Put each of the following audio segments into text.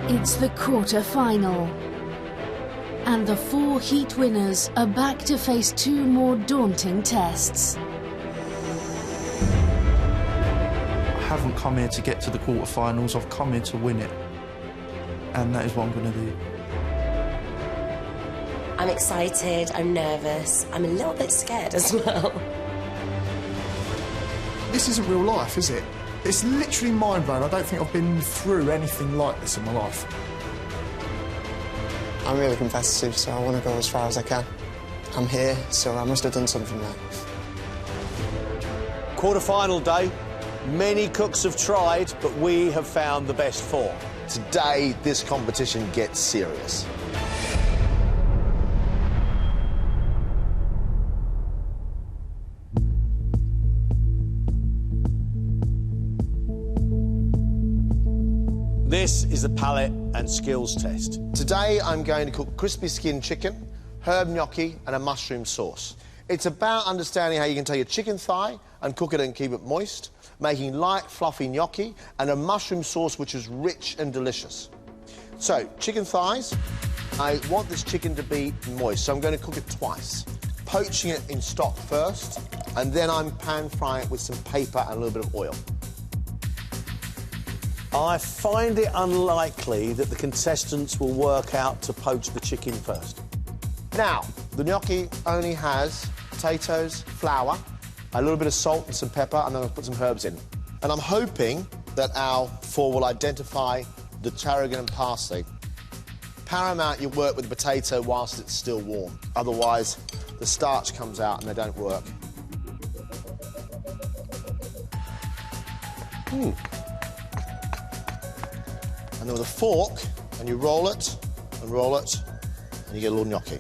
It's the quarter-final. And the 4 heat winners are back to face 2 more daunting tests. I haven't come here to get to the quarterfinals, I've come here to win it. And that is what I'm going to do. I'm excited, I'm nervous, I'm a little bit scared as well. This isn't real life, is it? It's literally mind-blowing. I don't think I've been through anything like this in my life. I'm really competitive, so I want to go as far as I can. I'm here, so I must have done something right. Quarter-final day. Many cooks have tried, but we have found the best 4. Today, this competition gets serious. This is the palate and skills test. Today, I'm going to cook crispy skin chicken, herb gnocchi and a mushroom sauce. It's about understanding how you can take a chicken thigh and cook it and keep it moist, making light, fluffy gnocchi and a mushroom sauce which is rich and delicious. So, chicken thighs. I want this chicken to be moist, so I'm going to cook it twice. Poaching it in stock first, and then I'm pan-frying it with some paper and a little bit of oil. I find it unlikely that the contestants will work out to poach the chicken first. Now, the gnocchi only has potatoes, flour, a little bit of salt and some pepper, and then I'll put some herbs in. And I'm hoping that our 4 will identify the tarragon and parsley. Paramount, you work with the potato whilst it's still warm. Otherwise, the starch comes out and they don't work. And then with a fork, and you roll it, and you get a little gnocchi.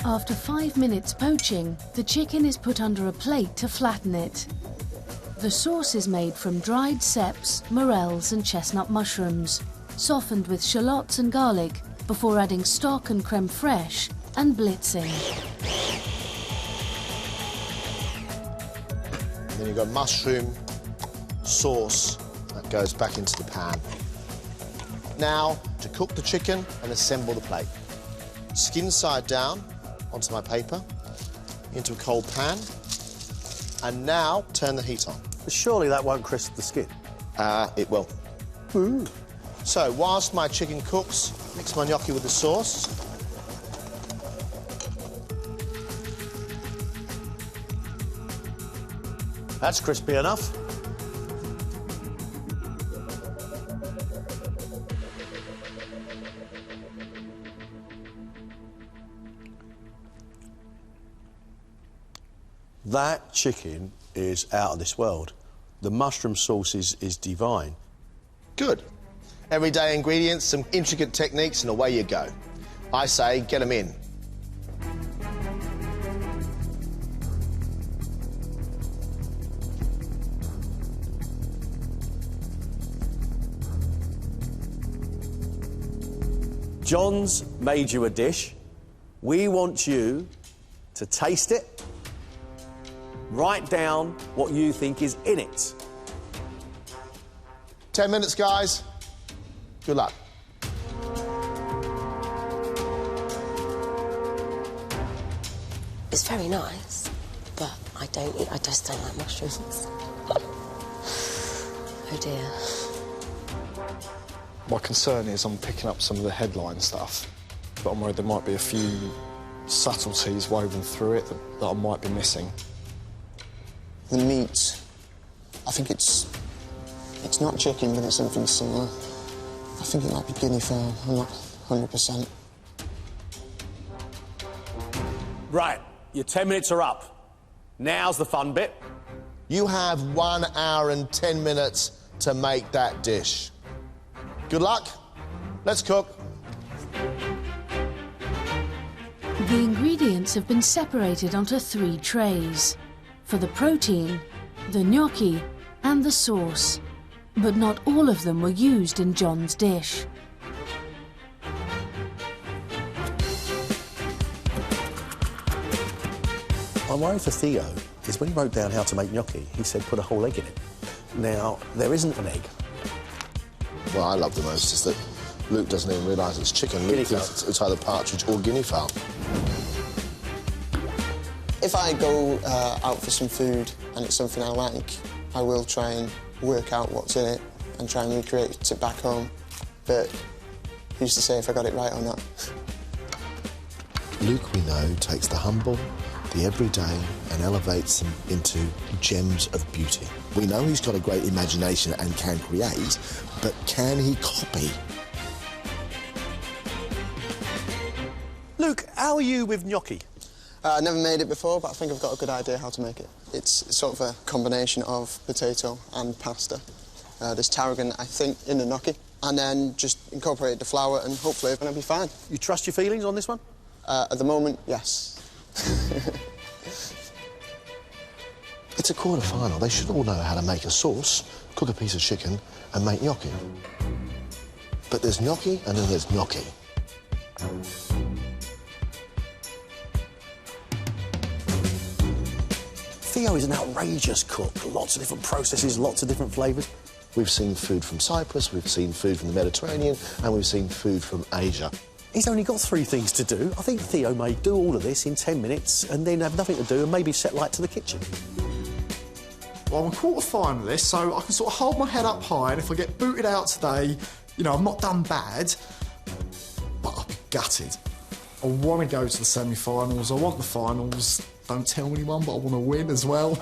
After 5 minutes poaching, the chicken is put under a plate to flatten it. The sauce is made from dried ceps, morels and chestnut mushrooms, softened with shallots and garlic, before adding stock and creme fraiche and blitzing. And then you've got mushroom sauce that goes back into the pan. Now, to cook the chicken and assemble the plate. Skin side down onto my paper, into a cold pan, and now turn the heat on. But surely that won't crisp the skin. It will. Ooh. So, whilst my chicken cooks, mix my gnocchi with the sauce. That's crispy enough. That chicken is out of this world. The mushroom sauce is divine. Good. Everyday ingredients, some intricate techniques, and away you go. I say, get them in. John's made you a dish. We want you to taste it. Write down what you think is in it. 10 minutes, guys. Good luck. It's very nice, but I just don't like mushrooms. Oh dear. My concern is I'm picking up some of the headline stuff, but I'm worried there might be a few subtleties woven through it that I might be missing. The meat, I think it's not chicken, but it's something similar. I think it might be guinea fowl. I'm not 100%. Right, your 10 minutes are up. Now's the fun bit. You have 1 hour and 10 minutes to make that dish. Good luck. Let's cook. The ingredients have been separated onto 3 trays. For the protein, the gnocchi and the sauce. But not all of them were used in John's dish. My worry for Theo is when he wrote down how to make gnocchi, he said put a whole egg in it. Now, there isn't an egg what I love the most is that Luke doesn't even realise it's chicken. Luke thinks it's either partridge or guinea fowl. If I go out for some food and it's something I like, I will try and work out what's in it and try and recreate it back home. But who's to say if I got it right or not? Luke, we know, takes the humble, the everyday, and elevates them into gems of beauty. We know he's got a great imagination and can create, but can he copy? Luke, how are you with gnocchi? I never made it before, but I think I've got a good idea how to make it. It's sort of a combination of potato and pasta. There's tarragon, I think, in the gnocchi, and then just incorporate the flour and hopefully it'll be fine. You trust your feelings on this one? At the moment, yes. It's a quarter-final. They should all know how to make a sauce, cook a piece of chicken, and make gnocchi. But there's gnocchi, and then there's gnocchi. Theo is an outrageous cook. Lots of different processes, lots of different flavours. We've seen food from Cyprus, we've seen food from the Mediterranean, and we've seen food from Asia. He's only got 3 things to do. I think Theo may do all of this in 10 minutes and then have nothing to do and maybe set light to the kitchen. Well, I'm a quarter-finalist, so I can sort of hold my head up high, and if I get booted out today, you know, I've not done bad, but I'll be gutted. I want to go to the semi-finals, I want the finals. Don't tell anyone, but I want to win as well.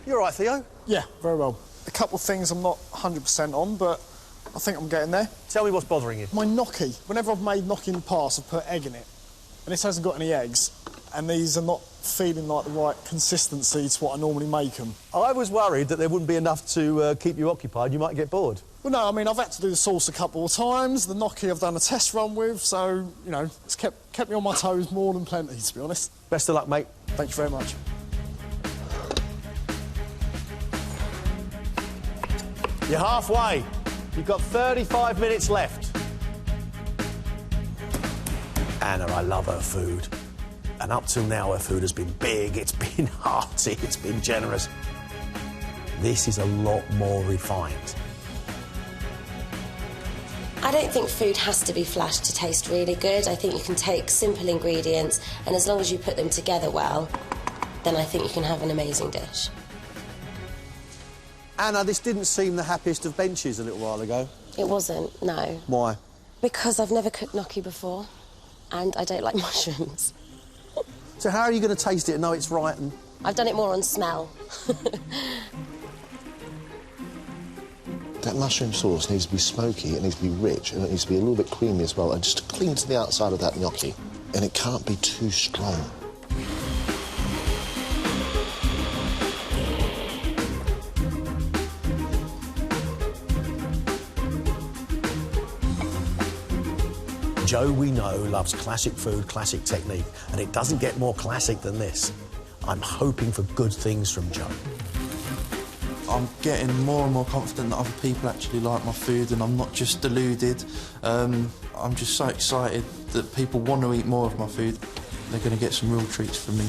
You all right, Theo? Yeah, very well. A couple of things I'm not 100% on, but I think I'm getting there. Tell me what's bothering you. My gnocchi. Whenever I've made gnocchi in the past, I've put egg in it. And this hasn't got any eggs. And these are not feeling like the right consistency to what I normally make them. I was worried that there wouldn't be enough to keep you occupied. You might get bored. Well, no, I mean, I've had to do the sauce a couple of times. The gnocchi I've done a test run with, so, you know, it's kept me on my toes more than plenty, to be honest. Best of luck, mate. Thank you very much. You're halfway. You've got 35 minutes left. Anna, I love her food. And up till now, her food has been big, it's been hearty, it's been generous. This is a lot more refined. I don't think food has to be flash to taste really good. I think you can take simple ingredients, and as long as you put them together well, then I think you can have an amazing dish. Anna, this didn't seem the happiest of benches a little while ago. It wasn't, no. Why? Because I've never cooked gnocchi before, and I don't like mushrooms. So how are you going to taste it and know it's right? And I've done it more on smell. That mushroom sauce needs to be smoky, it needs to be rich, and it needs to be a little bit creamy as well, and just to cling to the outside of that gnocchi. And it can't be too strong. Joe, we know, loves classic food, classic technique, and it doesn't get more classic than this. I'm hoping for good things from Joe. I'm getting more and more confident that other people actually like my food and I'm not just deluded. I'm just so excited that people want to eat more of my food. They're going to get some real treats from me.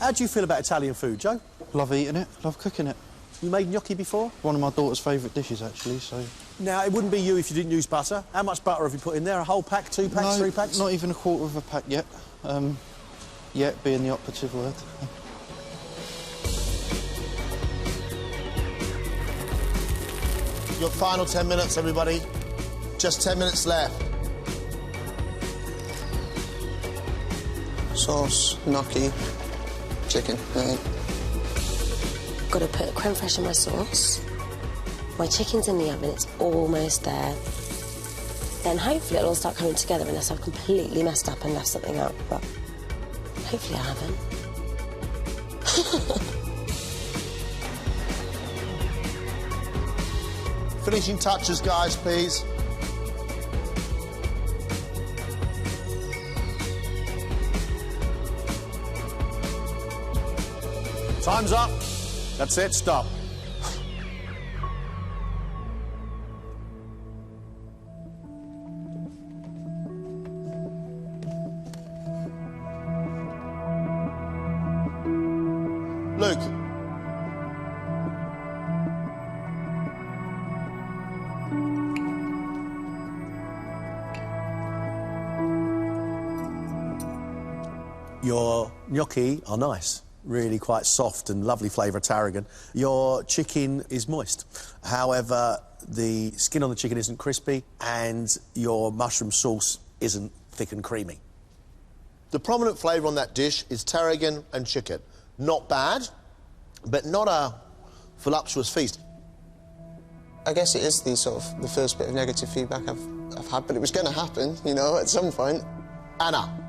How do you feel about Italian food, Joe? Love eating it, love cooking it. You made gnocchi before? One of my daughter's favourite dishes, actually, so... Now, it wouldn't be you if you didn't use butter. How much butter have you put in there? A whole pack, 2 packs, 3 packs? Not even a quarter of a pack yet. Yet being the operative word. Your final 10 minutes, everybody. Just 10 minutes left. Sauce, gnocchi, chicken. Got to put creme fraiche in my sauce. My chicken's in the oven, it's almost there. Then hopefully it'll all start coming together unless I've completely messed up and left something out, but hopefully I haven't. Finishing touches, guys, please. Time's up. That's it, stop. Luke, Your gnocchi are nice, really quite soft and lovely flavour of tarragon. Your chicken is moist. However, the skin on the chicken isn't crispy and your mushroom sauce isn't thick and creamy. The prominent flavour on that dish is tarragon and chicken. Not bad, but not a voluptuous feast. I guess it is the first bit of negative feedback I've had, but it was going to happen, you know, at some point. Anna.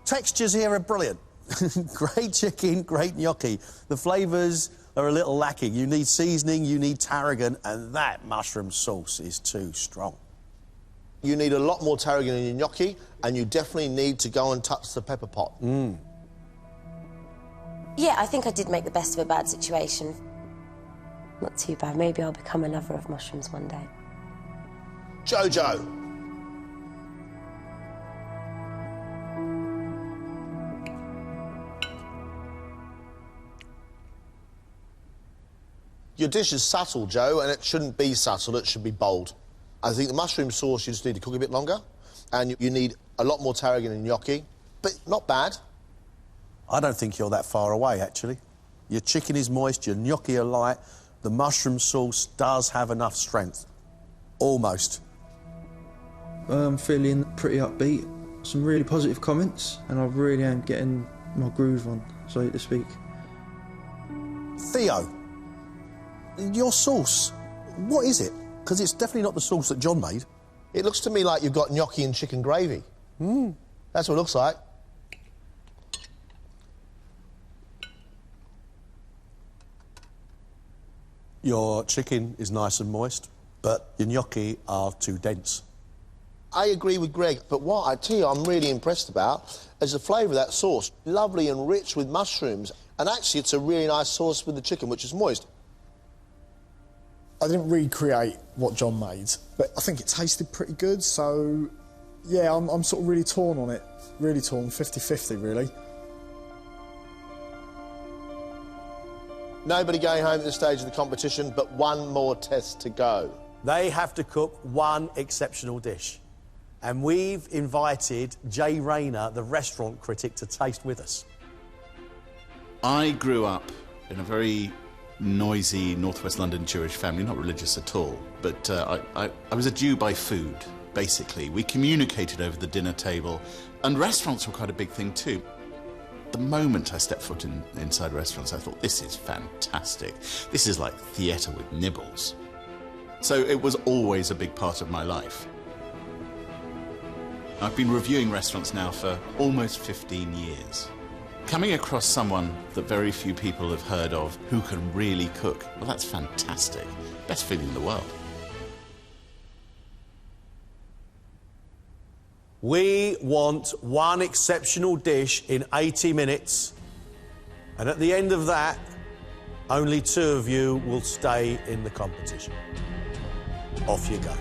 Textures here are brilliant. Great chicken, great gnocchi. The flavours are a little lacking. You need seasoning, you need tarragon, and that mushroom sauce is too strong. You need a lot more tarragon in your gnocchi, and you definitely need to go and touch the pepper pot. Yeah, I think I did make the best of a bad situation. Not too bad. Maybe I'll become a lover of mushrooms one day. Jojo. Your dish is subtle, Joe, and it shouldn't be subtle, it should be bold. I think the mushroom sauce you just need to cook a bit longer, and you need a lot more tarragon in gnocchi, but not bad. I don't think you're that far away, actually. Your chicken is moist, your gnocchi are light, the mushroom sauce does have enough strength. Almost. I'm feeling pretty upbeat. Some really positive comments, and I really am getting my groove on, so to speak. Theo, your sauce, what is it? Because it's definitely not the sauce that John made. It looks to me like you've got gnocchi and chicken gravy. That's what it looks like. Your chicken is nice and moist, but your gnocchi are too dense. I agree with Greg, but what I tell you I'm really impressed about is the flavour of that sauce. Lovely and rich with mushrooms, and actually it's a really nice sauce with the chicken, which is moist. I didn't recreate what John made, but I think it tasted pretty good, so yeah, I'm sort of really torn on it. Really torn, 50-50 really. Nobody going home at this stage of the competition, but one more test to go. They have to cook one exceptional dish. And we've invited Jay Rayner, the restaurant critic, to taste with us. I grew up in a very noisy northwest London Jewish family, not religious at all, but I was a Jew by food, basically. We communicated over the dinner table, and restaurants were quite a big thing too. The moment I stepped foot inside restaurants, I thought, this is fantastic. This is like theatre with nibbles. So it was always a big part of my life. I've been reviewing restaurants now for almost 15 years. Coming across someone that very few people have heard of who can really cook, well, that's fantastic. Best feeling in the world. We want one exceptional dish in 80 minutes. And at the end of that, only 2 of you will stay in the competition. Off you go.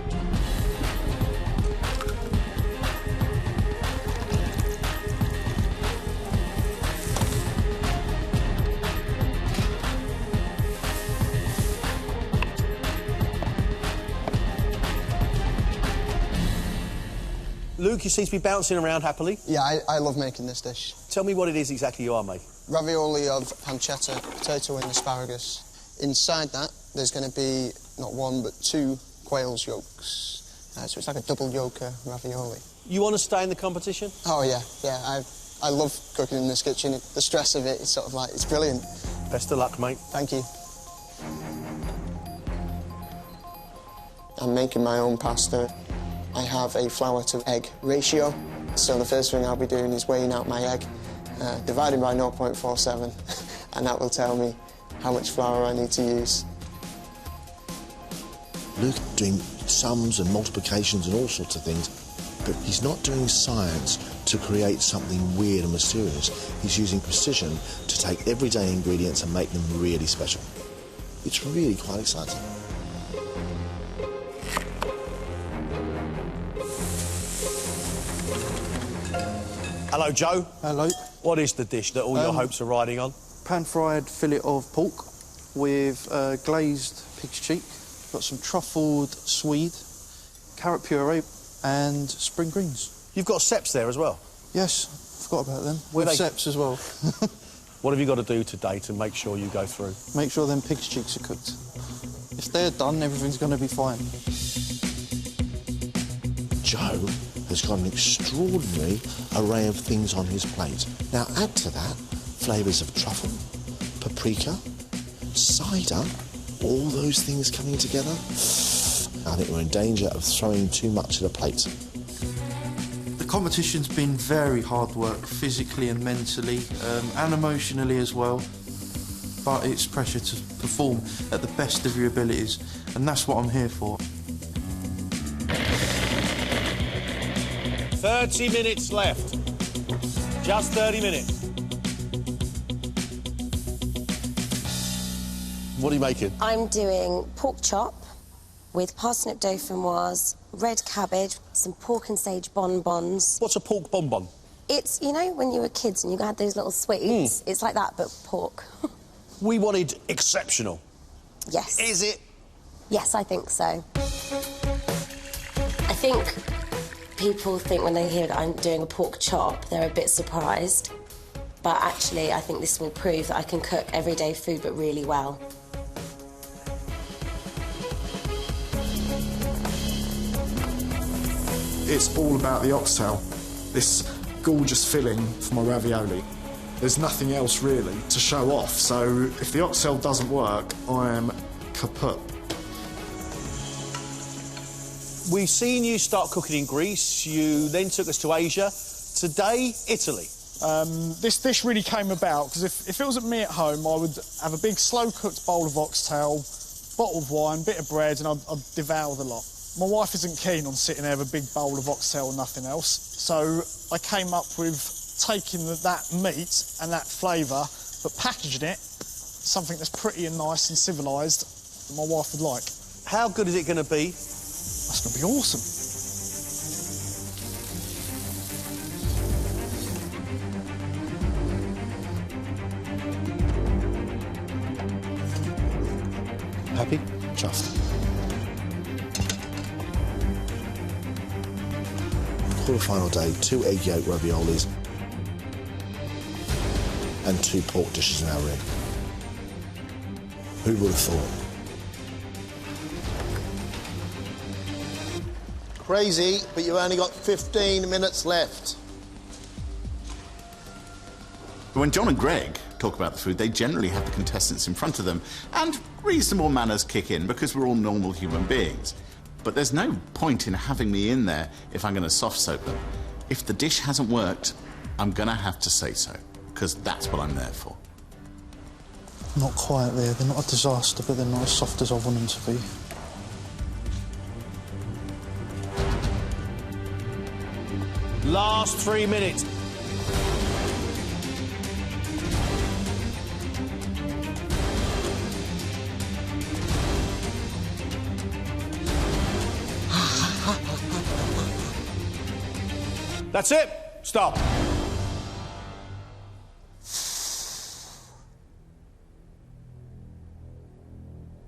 Luke, you seem to be bouncing around happily. Yeah, I love making this dish. Tell me what it is exactly you are making. Ravioli of pancetta, potato and asparagus. Inside that, there's going to be not 1 but 2 quail's yolks. So it's like a double yolker ravioli. You want to stay in the competition? Oh, yeah, yeah. I love cooking in this kitchen. The stress of it is sort of like, it's brilliant. Best of luck, mate. Thank you. I'm making my own pasta. I have a flour to egg ratio, so the first thing I'll be doing is weighing out my egg, dividing by 0.47, and that will tell me how much flour I need to use. Luke doing sums and multiplications and all sorts of things, but he's not doing science to create something weird and mysterious. He's using precision to take everyday ingredients and make them really special. It's really quite exciting. Hello, Joe. Hello. What is the dish that all your hopes are riding on? Pan-fried fillet of pork with glazed pig's cheek. Got some truffled swede, carrot puree and spring greens. You've got seps there as well? Yes, forgot about them. With seps as well. What have you got to do today to make sure you go through? Make sure them pig's cheeks are cooked. If they're done, everything's going to be fine. Joe has got an extraordinary array of things on his plate. Now add to that flavours of truffle, paprika, cider, all those things coming together. I think we're in danger of throwing too much at a plate. The competition's been very hard work, physically and mentally, and emotionally as well. But it's pressure to perform at the best of your abilities, and that's what I'm here for. 30 minutes left. Just 30 minutes. What are you making? I'm doing pork chop with parsnip dauphinoise, red cabbage, some pork and sage bonbons. What's a pork bonbon? It's, you know, when you were kids and you had those little sweets, it's like that, but pork. We wanted exceptional. Yes. Is it? Yes, I think so. I think people think when they hear that I'm doing a pork chop, they're a bit surprised. But actually, I think this will prove that I can cook everyday food, but really well. It's all about the oxtail, this gorgeous filling for my ravioli. There's nothing else really to show off, so if the oxtail doesn't work, I am kaput. We've seen you start cooking in Greece, you then took us to Asia, today, Italy. This dish really came about because if it was at me at home, I would have a big slow-cooked bowl of oxtail, bottle of wine, bit of bread, and I'd devour the lot. My wife isn't keen on sitting there with a big bowl of oxtail and nothing else, so I came up with taking that meat and that flavour, but packaging it, something that's pretty and nice and civilised that my wife would like. How good is it going to be? That's going to be awesome. Happy? Chuffed. Quarter-final day, 2 egg yolk raviolis and 2 pork dishes in our ring. Who would have thought? Crazy, but you've only got 15 minutes left. When John and Greg talk about the food, they generally have the contestants in front of them, and reasonable manners kick in because we're all normal human beings. But there's no point in having me in there if I'm going to soft soap them. If the dish hasn't worked, I'm going to have to say so, because that's what I'm there for. Not quite there. They're not a disaster, but they're not as soft as I want them to be. Last 3 minutes. That's it. Stop.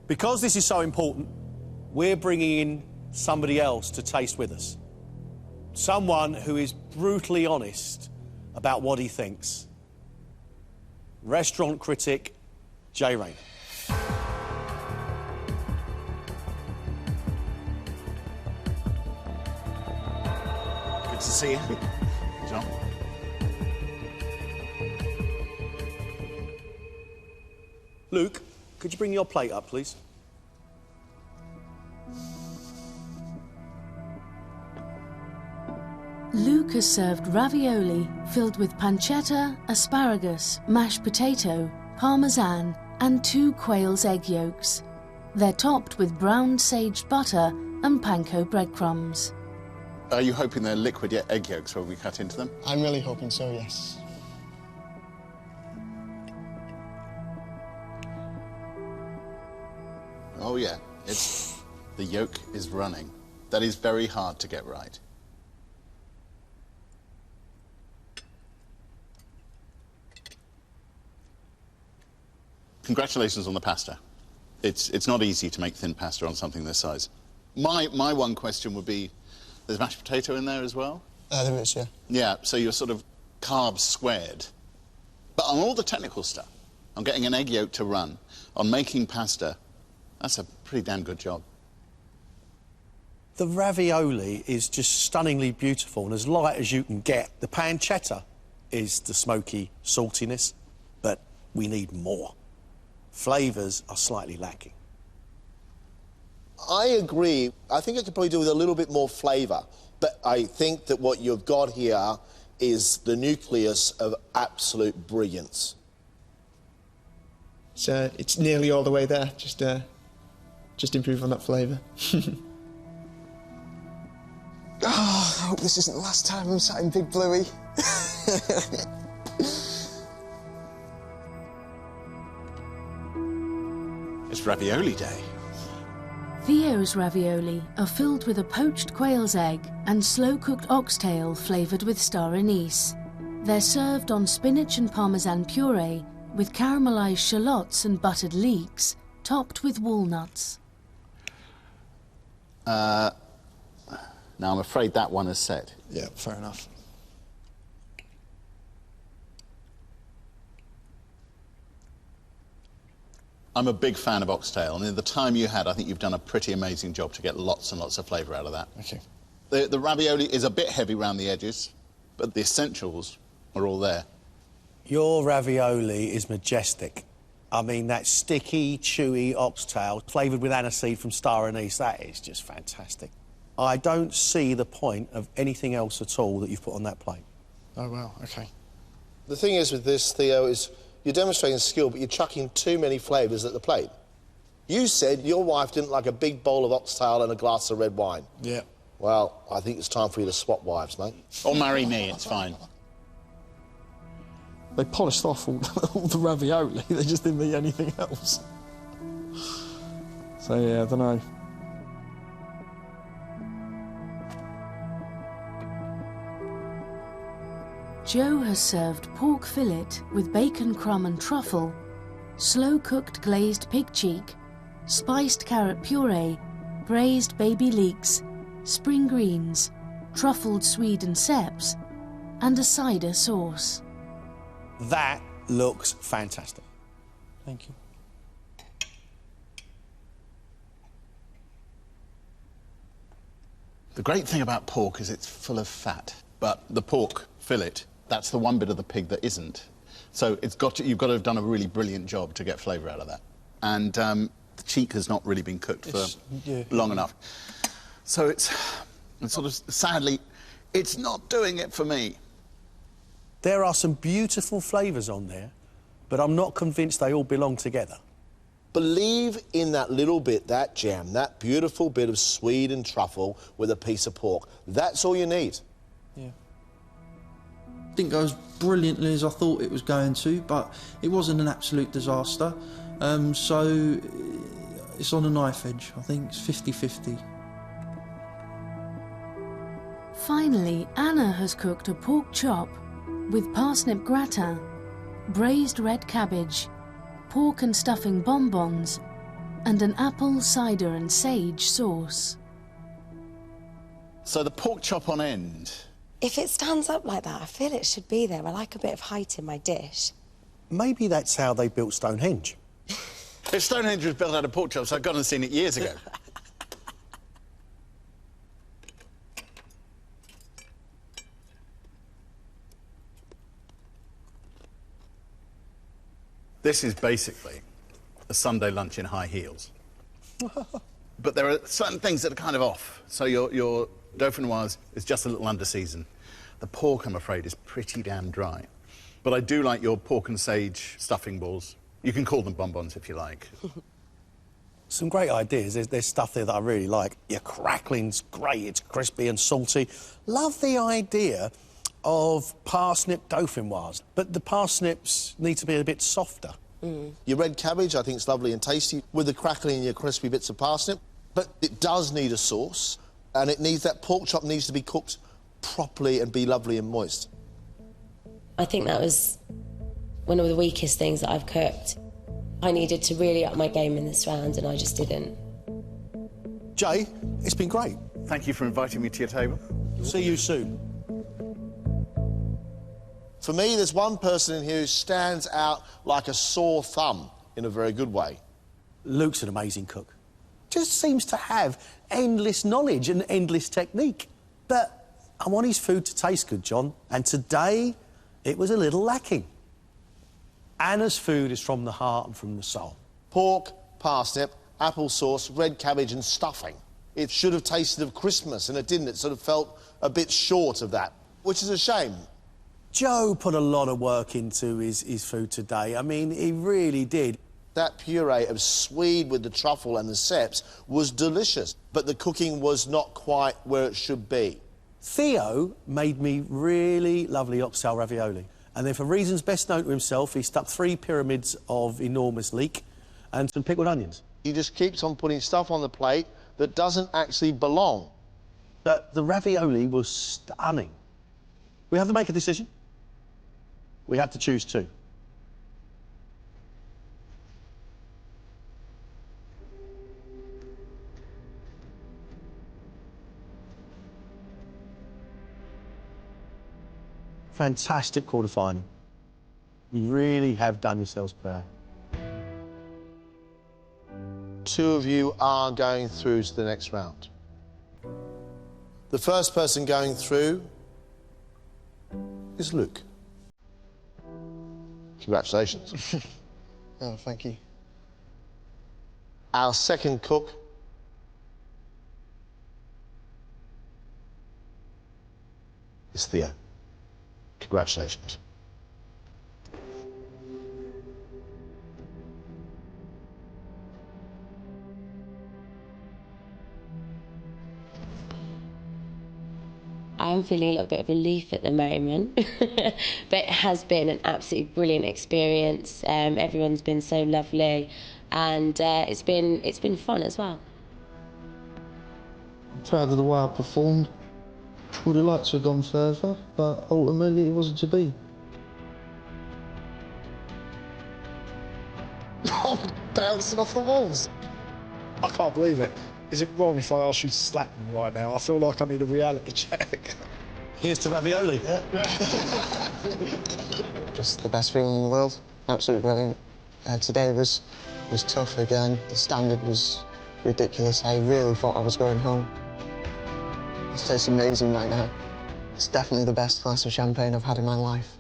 Because this is so important, we're bringing in somebody else to taste with us. Someone who is brutally honest about what he thinks. Restaurant critic, Jay Rayner. Good to see you, John. Luke, could you bring your plate up, please? Luke has served ravioli filled with pancetta, asparagus, mashed potato, parmesan, and 2 quail's egg yolks. They're topped with browned saged butter and panko breadcrumbs. Are you hoping they're liquid egg yolks when we cut into them? I'm really hoping so, yes. Oh, yeah. The yolk is running. That is very hard to get right. Congratulations on the pasta. It's not easy to make thin pasta on something this size. My one question would be, there's mashed potato in there as well? There is, yeah. Yeah, so you're sort of carbs squared. But on all the technical stuff, on getting an egg yolk to run, on making pasta, that's a pretty damn good job. The ravioli is just stunningly beautiful and as light as you can get. The pancetta is the smoky saltiness, but we need more. Flavours are slightly lacking. I agree. I think I could probably do with a little bit more flavour, but I think that what you've got here is the nucleus of absolute brilliance. So it's nearly all the way there. Just improve on that flavour. Oh, I hope this isn't the last time I'm sat in Big Bluey. It's ravioli day. Theo's ravioli are filled with a poached quail's egg and slow-cooked oxtail flavoured with star anise. They're served on spinach and parmesan puree with caramelised shallots and buttered leeks, topped with walnuts. Now, I'm afraid that one is set. Yeah, fair enough. I'm a big fan of oxtail, and in the time you had, I think you've done a pretty amazing job to get lots and lots of flavour out of that. Okay. The ravioli is a bit heavy around the edges, but the essentials are all there. Your ravioli is majestic. I mean, that sticky, chewy oxtail, flavoured with aniseed from star anise, that is just fantastic. I don't see the point of anything else at all that you've put on that plate. Oh, well, OK. The thing is with this, Theo, is you're demonstrating skill, but you're chucking too many flavours at the plate. You said your wife didn't like a big bowl of oxtail and a glass of red wine. Yeah. Well, I think it's time for you to swap wives, mate. Or marry me, it's fine. They polished off all the ravioli, they just didn't eat anything else. So, yeah, I don't know. Joe has served pork fillet with bacon crumb and truffle, slow-cooked glazed pig cheek, spiced carrot puree, braised baby leeks, spring greens, truffled swede and ceps, and a cider sauce. That looks fantastic. Thank you. The great thing about pork is it's full of fat, but the pork fillet, that's the one bit of the pig that isn't. So you've got to have done a really brilliant job to get flavour out of that. And the cheek has not really been cooked for long enough. So it's sort of, sadly, it's not doing it for me. There are some beautiful flavours on there, but I'm not convinced they all belong together. Believe in that little bit, that jam, that beautiful bit of swede and truffle with a piece of pork. That's all you need. Yeah. Didn't go as brilliantly as I thought it was going to, but it wasn't an absolute disaster. So it's on a knife edge. I think it's 50-50. Finally, Anna has cooked a pork chop with parsnip gratin, braised red cabbage, pork and stuffing bonbons, and an apple, cider and sage sauce. So the pork chop on end. If it stands up like that, I feel it should be there. I like a bit of height in my dish. Maybe that's how they built Stonehenge. If Stonehenge was built out of pork chops, I'd gone and seen it years ago. This is basically a Sunday lunch in high heels. But there are certain things that are kind of off. So your dauphinoise is just a little under-seasoned. The pork, I'm afraid, is pretty damn dry. But I do like your pork and sage stuffing balls. You can call them bonbons if you like. Some great ideas. There's stuff there that I really like. Your crackling's great. It's crispy and salty. Love the idea of parsnip dauphinoise, but the parsnips need to be a bit softer. Your red cabbage, I think it's lovely and tasty with the crackling and your crispy bits of parsnip, but it does need a sauce, and that pork chop needs to be cooked properly and be lovely and moist. I think that was one of the weakest things that I've cooked. I needed to really up my game in this round, and I just didn't. Jay, it's been great. Thank you for inviting me to your table. See you soon. For me, there's one person in here who stands out like a sore thumb in a very good way. Luke's an amazing cook. Just seems to have endless knowledge and endless technique. But I want his food to taste good, John, and today it was a little lacking. Anna's food is from the heart and from the soul. Pork, parsnip, applesauce, red cabbage and stuffing. It should have tasted of Christmas, and it didn't. It sort of felt a bit short of that, which is a shame. Joe put a lot of work into his food today. I mean, he really did. That puree of swede with the truffle and the ceps was delicious, but the cooking was not quite where it should be. Theo made me really lovely oxtail ravioli. And then, for reasons best known to himself, he stuck 3 pyramids of enormous leek and some pickled onions. He just keeps on putting stuff on the plate that doesn't actually belong. The ravioli was stunning. We have to make a decision. We had to choose 2. Fantastic quarter-final. You really have done yourselves proud. 2 of you are going through to the next round. The first person going through is Luke. Congratulations. Oh, thank you. Our second cook is Theo. Congratulations. I'm feeling a little bit of relief at the moment, but it has been an absolutely brilliant experience. Everyone's been so lovely, and it's been fun as well. I'm proud of the way I performed. Would have liked to have gone further, but ultimately it wasn't to be. I'm bouncing off the walls. I can't believe it. Is it wrong if I ask you to slap me right now? I feel like I need a reality check. Here's to ravioli. Just the best feeling in the world. Absolutely brilliant. Today was tough again. The standard was ridiculous. I really thought I was going home. It tastes amazing right now. It's definitely the best glass of champagne I've had in my life.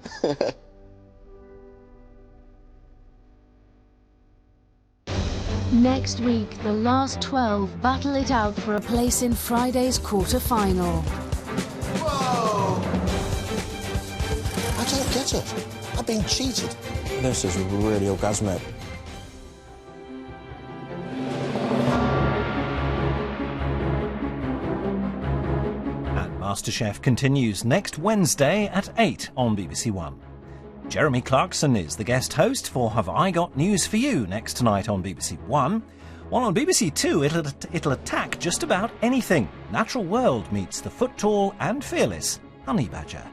Next week, the last 12 battle it out for a place in Friday's quarter-final. Whoa! I don't get it. I've been cheated. This is really orgasmic. And MasterChef continues next Wednesday at 8 on BBC One. Jeremy Clarkson is the guest host for Have I Got News For You next tonight on BBC One. While on BBC Two, it'll attack just about anything. Natural World meets the foot-tall and fearless honey badger.